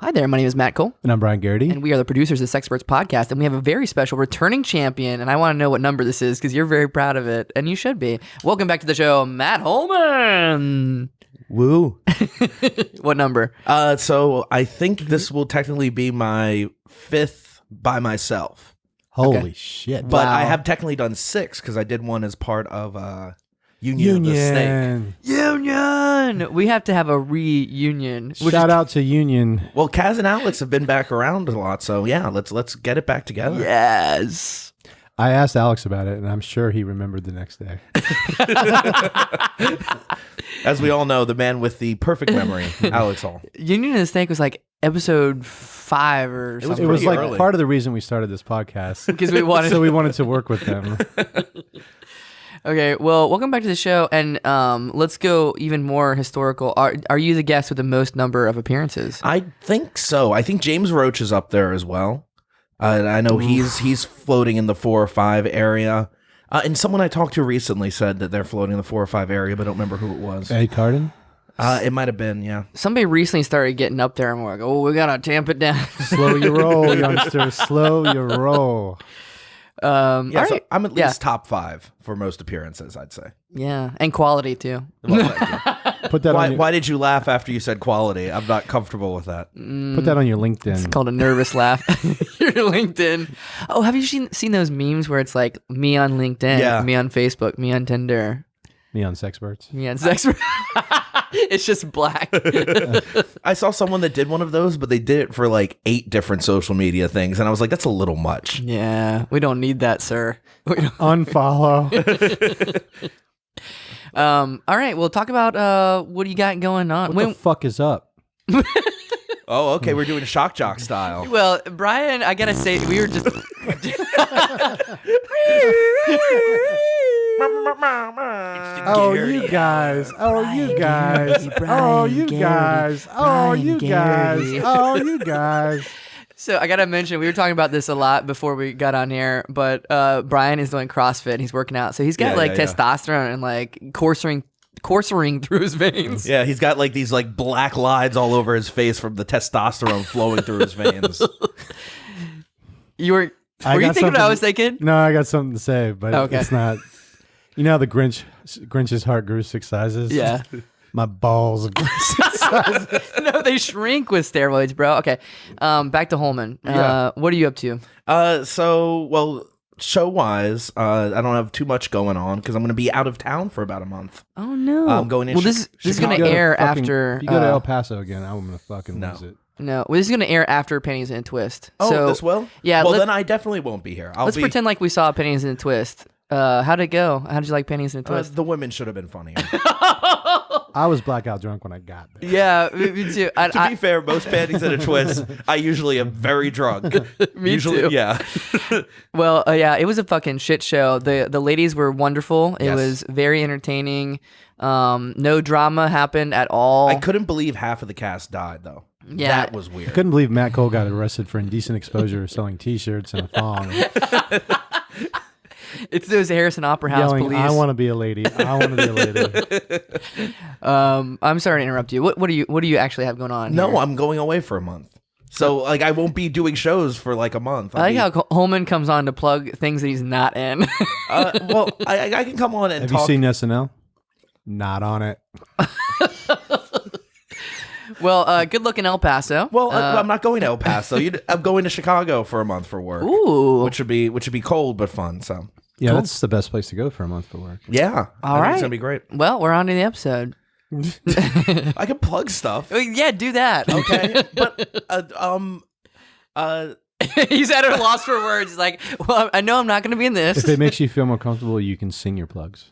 Hi there, my name is Matt Cole. And I'm Brian Garrity. And we are the producers of Sexperts Podcast, and we have a very special returning champion, and I want to know what number this is, because you're very proud of it, and you should be. Welcome back to the show, Matt Holman! Woo. What number? So I think this will technically be my 5th by myself. Holy shit. But Wow. I have technically done 6 because I did one as part of Union of the Snake. Union! We have to have a reunion. Shout out to Union. Well, Kaz and Alex have been back around a lot, so yeah, let's get it back together. Yes! I asked Alex about it, and I'm sure he remembered the next day. As we all know, the man with the perfect memory, Alex Hall. Union of the Snake was like episode 5 or something. It was pretty like early. part of the reason we started this podcast. Because we wanted So we wanted to work with them. Okay, well, welcome back to the show, and let's go even more historical. Are you the guest with the most number of appearances? I think so. I think James Roach is up there as well. I know he's floating in the 4 or 5 area. And someone I talked to recently said that they're floating in the 4 or 5 area, but I don't remember who it was. Eddie Carden? It might have been, yeah. Somebody recently started getting up there, and we're like, oh, we gotta tamp it down. Slow your roll, youngster. Slow your roll. Yeah, all so right. I'm at least top 5 for most appearances, I'd say. Yeah, and quality too. Well, thank you. Put that on your, Why did you laugh after you said quality? I'm not comfortable with that. put that on your LinkedIn. It's called a nervous laugh. Your LinkedIn. Oh, have you seen those memes where it's like me on LinkedIn, Yeah. me on Facebook, me on Tinder, Me on Sexperts. me on Sex? It's just black. I saw someone that did one of those, but they did it for like 8 different social media things, and I was like, that's a little much. Yeah, we don't need that, sir. We don't. Unfollow. All right, we'll talk about what do you got going on. What the fuck is up? Oh, okay, we're doing shock jock style. Well, Brian, I gotta say, we were just. Oh, you guys. Oh, you guys. Oh, you guys. Oh, you guys. Oh, you guys. So I gotta mention, we were talking about this a lot before we got on air, but Brian is doing CrossFit. He's working out, so he's got Yeah. testosterone and like coursing through his veins. Yeah, he's got like these like black lines all over his face from the testosterone flowing through his veins. Were you thinking what I was thinking? No, I got something to say, but Okay. it's not. You know how the Grinch's heart grew 6 sizes? Yeah. My balls have grown 6 sizes. No, they shrink with steroids, bro. Okay, back to Holman. Yeah. What are you up to? Show-wise, I don't have too much going on because I'm going to be out of town for about a month. Oh no, I'm going in Well, this is gonna air after. If you go to El Paso again, I'm going to fucking lose it. No, well, this is gonna air after Pennies in a Twist. Oh, so, this will? Yeah. Well, then I definitely won't be here. Let's pretend like we saw Pennies in a Twist. How'd it go? How did you like Pennies in a Twist? The women should have been funnier. I was blackout drunk when I got there. Yeah, me too. To be fair, most panties in a twist, I usually am very drunk. Me usually, too. Yeah. Well, yeah, it was a fucking shit show. The ladies were wonderful. It Yes. was very entertaining. No drama happened at all. I couldn't believe half of the cast died, though. Yeah. That was weird. Couldn't believe Matt Cole got arrested for indecent exposure selling T-shirts and a thong. It's those Harrison Opera House Yelling, police. I want to be a lady. I want to be a lady. I'm sorry to interrupt you. What do you actually have going on? No, here? I'm going away for a month. So, like, I won't be doing shows for, like, a month. I like how Holman comes on to plug things that he's not in. Well, I can come on and Have talk. you seen SNL? Not on it. Well, good luck in El Paso. Well, I'm not going to El Paso. I'm going to Chicago for a month for work. Ooh. Which would be cold but fun. So Yeah, that's the best place to go for a month for work. yeah, All I think right. it's gonna be great. Well, we're on to the episode. I can plug stuff. Yeah, do that. Okay, but He's at a loss for words. He's like, well, I know I'm not going to be in this. If it makes you feel more comfortable, you can sing your plugs.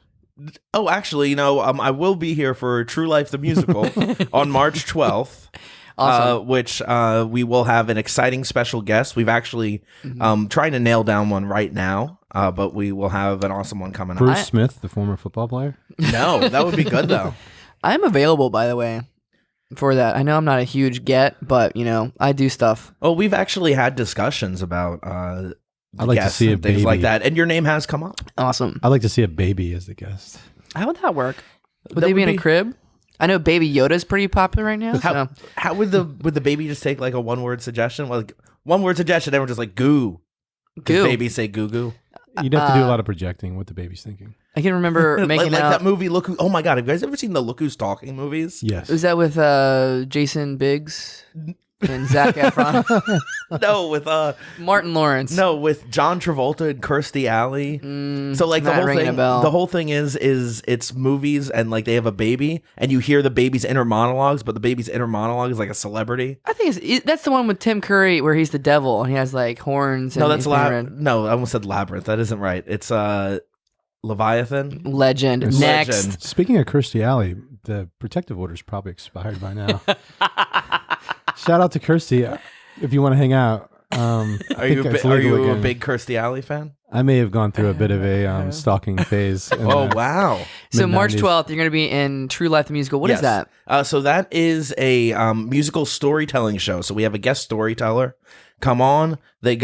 oh, actually, I will be here for True Life the Musical on March 12th. Awesome. Which we will have an exciting special guest. We've actually trying to nail down one right now, but we will have an awesome one coming Bruce up. Smith, the former football player. No, that would be good though. I'm available, by the way, for that. I know I'm not a huge get, but, I do stuff. Oh, we've actually had discussions about I'd like to guests see a and things like baby. that, and your name has come up. Awesome. I'd like to see a baby as the guest. How would that work? Would That they be would in a be- crib? I know Baby Yoda's pretty popular right now. How would the baby just take like a 1-word suggestion? Like 1-word suggestion, everyone just like goo. Goo. Does baby say goo goo? You'd have to do a lot of projecting what the baby's thinking. I can remember making like out that movie. Look Who. Oh my god! Have you guys ever seen the Look Who's Talking movies? Yes. Was that with Jason Biggs and Zac Efron? No, with Martin Lawrence. No, with John Travolta and Kirstie Alley. So like the whole thing is it's movies and like they have a baby and you hear the baby's inner monologues, but the baby's inner monologue is like a celebrity. I think that's the one with Tim Curry where he's the devil and he has like horns. No, that's No, I almost said Labyrinth. That isn't right. It's Leviathan. Legend. Next. Speaking of Kirstie Alley, the protective order's probably expired by now. Shout out to Kirstie if you want to hang out. Are you a big Kirstie Alley fan? I may have gone through a bit of a stalking phase. Oh, wow. So March 12th, you're going to be in True Life the Musical. What is that? So that is a musical storytelling show. So we have a guest storyteller come on. They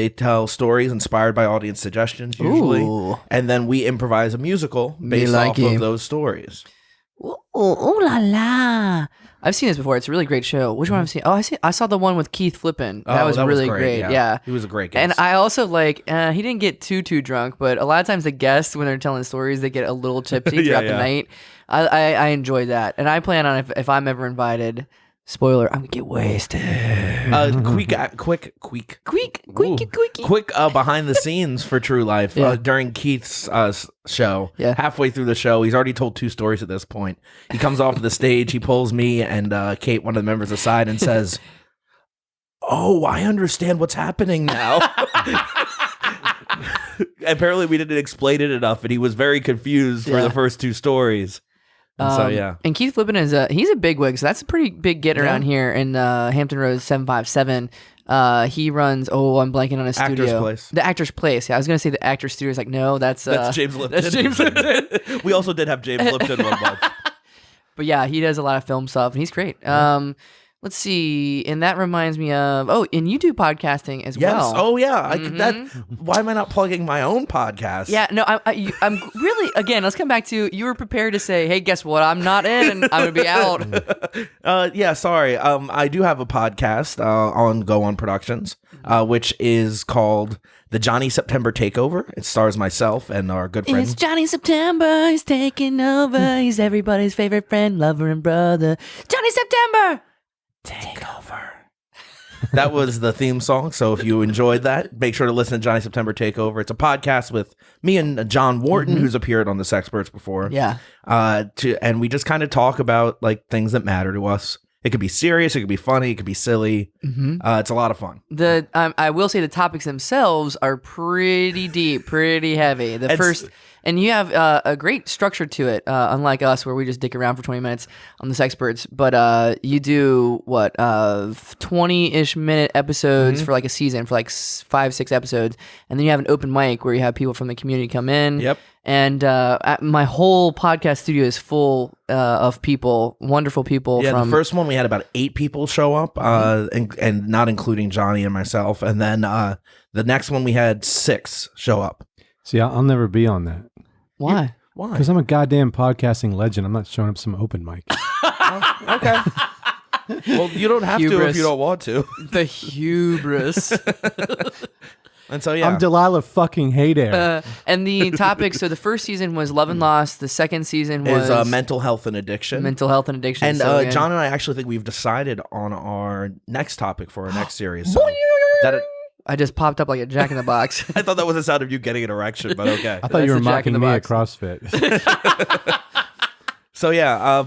tell stories inspired by audience suggestions usually. Ooh. And then we improvise a musical based off of those stories. Ooh la la. I've seen this before. It's a really great show. Which one have I seen? Oh, I saw the one with Keith Flippin. That was really great. Yeah. He was a great guest. And I also he didn't get too drunk, but a lot of times the guests, when they're telling stories, they get a little tipsy throughout the night. I enjoy that. And I plan on, if I'm ever invited, spoiler, I'm going to get wasted. Quick behind the scenes for True Life. During Keith's show, halfway through the show, he's already told 2 stories at this point. He comes off the stage, he pulls me and Kate, one of the members, aside and says, "Oh, I understand what's happening now." Apparently we didn't explain it enough and he was very confused for the first 2 stories. And Keith Flippin he's a big wig, so that's a pretty big get around here in Hampton Roads 757. He runs. Oh, I'm blanking on his studio. Actor's Place. The Actor's Place. Yeah, I was gonna say the Actor's Studio. It's like no, that's James Lipton. That's James Lipton. We also did have James Lipton one month. But yeah, he does a lot of film stuff, and he's great. Let's see, and that reminds me of and you do podcasting as well. Yes. Oh yeah. Why am I not plugging my own podcast? Yeah. No. I'm really. Again, let's come back to you were prepared to say, "Hey, guess what? I'm not in, and I'm gonna be out." Yeah. Sorry. I do have a podcast on Go On Productions, which is called the Johnny September Takeover. It stars myself and our good friend. It's Johnny September. He's taking over. He's everybody's favorite friend, lover, and brother. Johnny September. Takeover. That was the theme song. So if you enjoyed that, make sure to listen to Johnny September Takeover. It's a podcast with me and John Wharton, who's appeared on the Sexperts before. Yeah. And we just kind of talk about like things that matter to us. It could be serious, it could be funny, it could be silly. It's a lot of fun. I will say the topics themselves are pretty deep, pretty heavy. And you have a great structure to it, unlike us where we just dick around for 20 minutes on the Sexperts. But you do, 20-ish minute episodes for like a season, for like 5-6 episodes. And then you have an open mic where you have people from the community come in. Yep. And my whole podcast studio is full of people, wonderful people. Yeah, the first one we had about 8 people show up, and not including Johnny and myself. And then the next one we had 6 show up. See, I'll never be on that. Why? Why? Because I'm a goddamn podcasting legend. I'm not showing up some open mic. Okay. Well, you don't have to if you don't want to. The hubris. And so, yeah. I'm Delilah fucking Haydair. And the topic, so the first season was Love and Loss. The second season was... mental health and addiction. And John and I actually think we've decided on our next topic for our next series. I just popped up like a Jack in the Box. I thought that was the sound of you getting an erection, but okay. I thought you were mocking me at CrossFit. So yeah,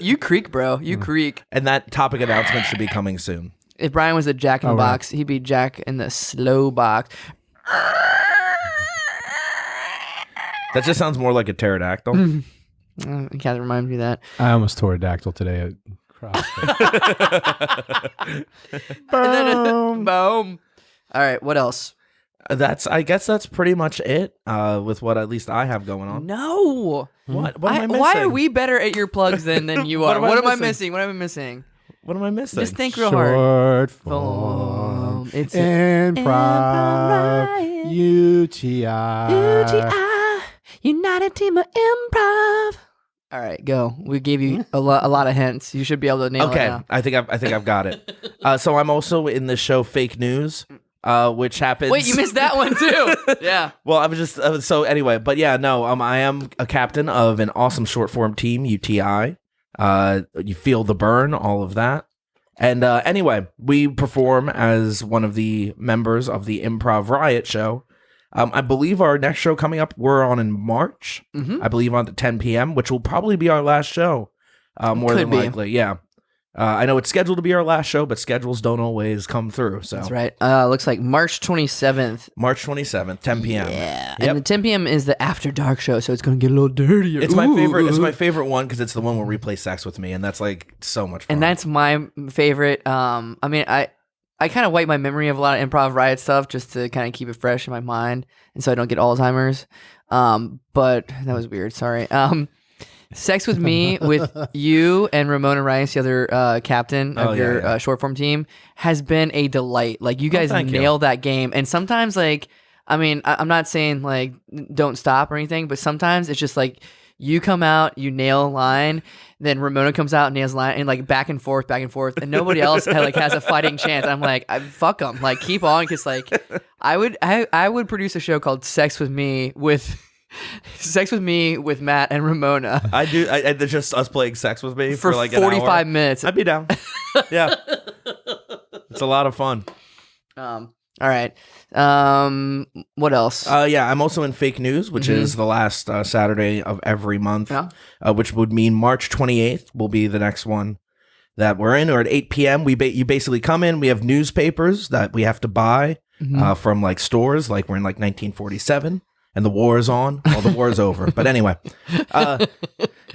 you creak, bro. You creak. And that topic announcement should be coming soon. If Brian was a Jack in the Box, he'd be Jack in the slow box. That just sounds more like a pterodactyl. It kind of reminds me of that. I almost tore a dactyl today at CrossFit. Boom. Boom. All right, what else? I guess that's pretty much it with what at least I have going on. No. What am I missing? Why are we better at your plugs than you are? What am I missing? What am I missing? What am I missing? Just think real hard. Short form. It's Improv. UTI. UTI. United Team of Improv. All right, go. We gave you a lot of hints. You should be able to nail it now. Okay, I think I've got it. So I'm also in the show Fake News, which happens. Wait, you missed that one too. Yeah. Well, I was just so anyway, but yeah, no. I am a captain of an awesome short form team, UTI. You feel the burn, all of that. And anyway, we perform as one of the members of the Improv Riot show. I believe our next show coming up, we're on in March. Mm-hmm. I believe on at 10 p.m., which will probably be our last show. More than likely, yeah. I know it's scheduled to be our last show, but schedules don't always come through. So that's right. Looks like March 27th. March 27th, 10 p.m. Yeah, Yep. and the 10 p.m. is the After Dark show, so it's going to get a little dirtier. It's my favorite. It's my favorite one because it's the one where we play Sex with Me, and that's like so much fun. And that's my favorite. I mean, I kind of wipe my memory of a lot of Improv Riot stuff just to kind of keep it fresh in my mind, and so I don't get Alzheimer's. But that was weird. Sorry. Sex with Me with you and Ramona Rice, the other captain of your short form team, has been a delight. Like you guys nail that game, and sometimes like I mean I'm not saying like don't stop or anything, but sometimes it's just like you come out, you nail a line, then Ramona comes out and nails a line, and like back and forth, and nobody else has a fighting chance. I'm like, fuck them, like keep on, because like I would produce a show called Sex with Me with Matt and Ramona. I do. Just us playing Sex with Me for like 45 minutes. I'd be down. Yeah, it's a lot of fun. All right. What else? Yeah, I'm also in Fake News, which is the last Saturday of every month, which would mean March 28th will be the next one that we're in, or at 8 p.m. You basically come in. We have newspapers that we have to buy from like stores, like we're in like 1947. And the war is on. Well, the war is over. But anyway.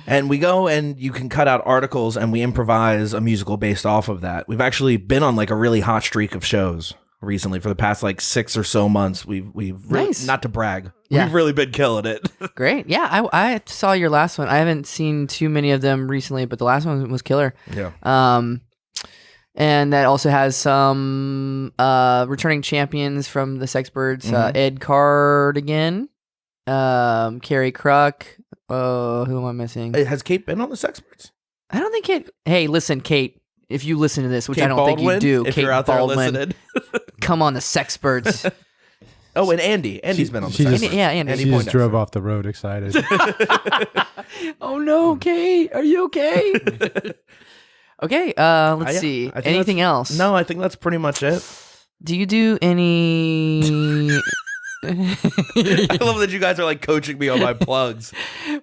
And we go and you can cut out articles and we improvise a musical based off of that. We've actually been on like a really hot streak of shows recently for the past like 6 or so months. We've really, nice. Not to brag. Yeah. We've really been killing it. Great. Yeah, I saw your last one. I haven't seen too many of them recently, but the last one was killer. Yeah. And that also has some returning champions from the Sexperts, Ed Cardigan, Carrie Kruk. Oh, who am I missing? Has Kate been on the Sexperts? I don't think Kate. Hey, listen, Kate. If you listen to this, which Kate I don't Baldwin, think you do, if Kate you're out Baldwin, there listening. come on the Sexperts. Oh, and Andy. Andy's been on the Sexperts. Andy. She just drove off the road excited. Oh no, Kate, are you okay? Okay, let's see. Anything else? No, I think that's pretty much it. Do you do any... I love that you guys are like coaching me on my plugs.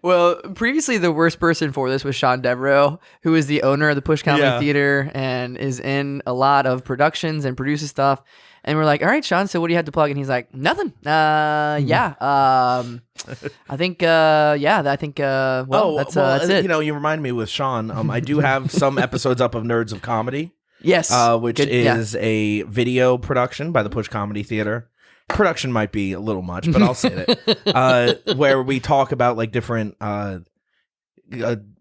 Well, previously the worst person for this was Sean Devereaux, who is the owner of the Push Comedy Theater and is in a lot of productions and produces stuff. And we're like, all right, Sean, so what do you have to plug? And he's like, nothing. I think, that's it. You know, you remind me with Sean, I do have some episodes up of Nerds of Comedy. Yes. Which is a video production by the Push Comedy Theater. Production might be a little much, but I'll say it. Where we talk about like different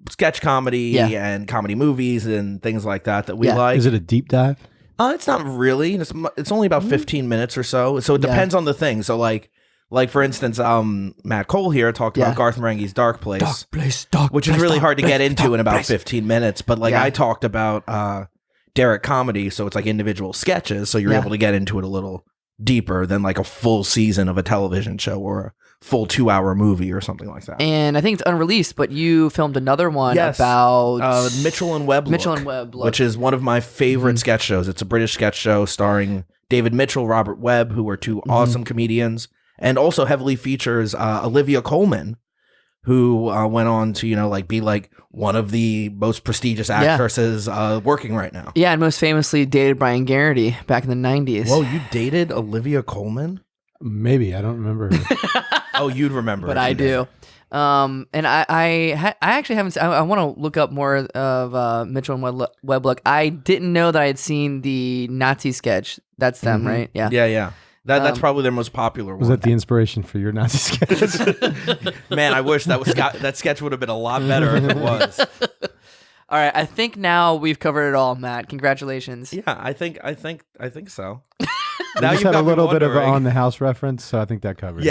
sketch comedy and comedy movies and things like that we like. Is it a deep dive? It's not really. It's only about 15 minutes or so. So it depends on the thing. So like for instance, Matt Cole here talked about Garth Marenghi's Dark Place, which is really hard to get into in about 15 minutes. But like I talked about Derek Comedy, so it's like individual sketches, so you're able to get into it a little deeper than like a full season of a television show or a full 2-hour movie or something like that. And I think it's unreleased, but you filmed another one about Mitchell and Webb, which is one of my favorite sketch shows. It's a British sketch show starring David Mitchell, Robert Webb, who are two awesome comedians, and also heavily features Olivia Colman, who went on to be like one of the most prestigious actresses working right now. Yeah, and most famously dated Brian Garrity back in the 90s. Whoa, you dated Olivia Colman? Maybe, I don't remember. Oh, you'd remember, but I do. And I actually haven't. I want to look up more of Mitchell and Webb. Look, I didn't know that I had seen the Nazi sketch. That's them, right? Yeah. Yeah. That's probably their most popular one. Was that the inspiration for your Nazi sketch? Man, I wish that sketch would have been a lot better if it was. All right, I think now we've covered it all, Matt. Congratulations. Yeah, I think so. Now you've had a little bit of an on the house reference, so I think that covers it.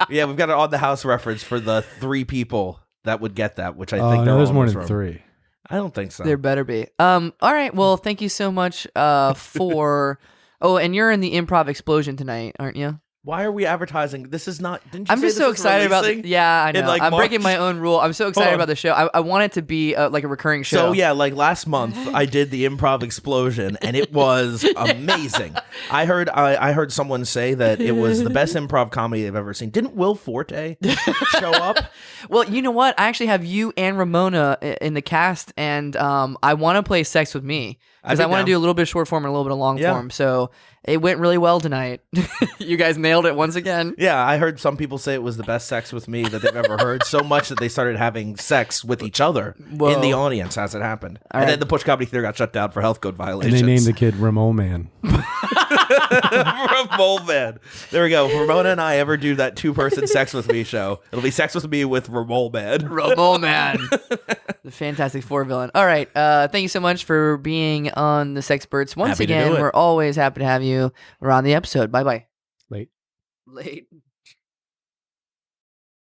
Yeah, we've got an on the house reference for the 3 people that would get that, which I think there's more than 3. I don't think so. There better be. All right. Well, thank you so much for. Oh, and you're in the Improv Explosion tonight, aren't you? Why are we advertising? This is not. Didn't you I'm say just this so is excited about. releasing Yeah, I know. in, like, I'm breaking March? my own rule. I'm so excited on. about the show. I want it to be like a recurring show. So yeah, like last month I did the Improv Explosion and it was amazing. I heard someone say that it was the best improv comedy they've ever seen. Didn't Will Forte show up? Well, you know what? I actually have you and Ramona in the cast, and I want to play Sex with Me because I want to do a little bit of short form and a little bit of long form. So it went really well tonight. You guys nailed it once again. Yeah, I heard some people say it was the best Sex with Me that they've ever heard, so much that they started having sex with each other in the audience as it happened. And then the Push Comedy Theater got shut down for health code violations. And they named the kid Ramon Man. Ramon Man. There we go. If Ramona and I ever do that 2-person Sex with Me show, it'll be Sex with Me with Ramon Man. Ramon Man. The Fantastic Four villain. All right. Thank you so much for being on the Sexperts. Once Happy to again, do it. we're always happy to have you. We're on the episode. Bye-bye. Late. Late.